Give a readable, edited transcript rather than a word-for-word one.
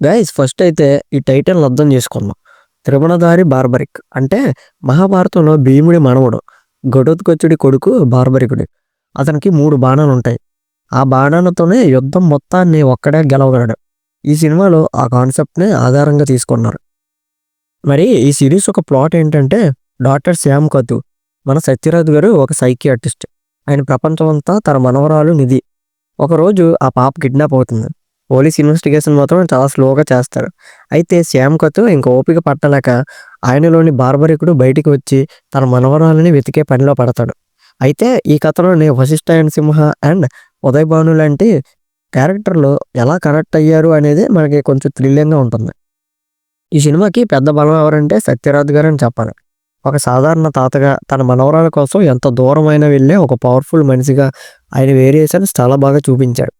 Guys first అయితే ఈ టైటిల్‌ని అర్థం చేసుకుందాం. 'త్రిభువనధారి బార్బరిక్' అంటే మహాభారతంలో భీముడి మనవడు. ఘటోత్కచుడి కొడుకు బార్బరికుడు. అతనికి 3 బాణాలుంటాయి. ఆ బాణాలతోనే యుద్ధం మొత్తాన్ని ఒక్కడే గెలవగలడు. ఈ సినిమాలో ఆ కాన్సెప్ట్‌ని ఆధారంగా తీసుకున్నారు. మరి ఈ సిరీస్ ఒక ప్లాట్ ఏంటంటే డాక్టర్ శ్యామ్ కతు మన సత్యరాజ్ గారు ఒక సైకియాట్రిస్ట్. ఆయన ప్రపంచమంతా తన మనవరాలు నిధి. ఒకరోజు ఆ పాప కిడ్నాప్ అవుతుంది. పోలీస్ ఇన్వెస్టిగేషన్ మాత్రం చాలా స్లోగా చేస్తారు. అయితే శ్యామ్ కతు ఇంక ఓపిక పట్టలేక ఆయనలోని బార్బరికుడు బయటికి వచ్చి తన మనవరాలిని వెతికే పనిలో పడతాడు. అయితే ఈ కథలోని వశిష్ఠ అండ్ సింహ అండ్ ఉదయ్ భాను లాంటి క్యారెక్టర్లు ఎలా కనెక్ట్ అయ్యారు అనేది మనకి కొంచెం థ్రిల్లింగ్‌గా ఉంటుంది. ఈ సినిమాకి పెద్ద బలం ఎవరంటే సత్యరాజ్ గారని చెప్పాలి. ఒక సాధారణ తాతగా తన మనవరాల కోసం ఎంత దూరమైనా వెళ్ళే ఒక పవర్‌ఫుల్ మనిషిగా ఆయన వేరియేషన్స్ చాలా బాగా చూపించారు.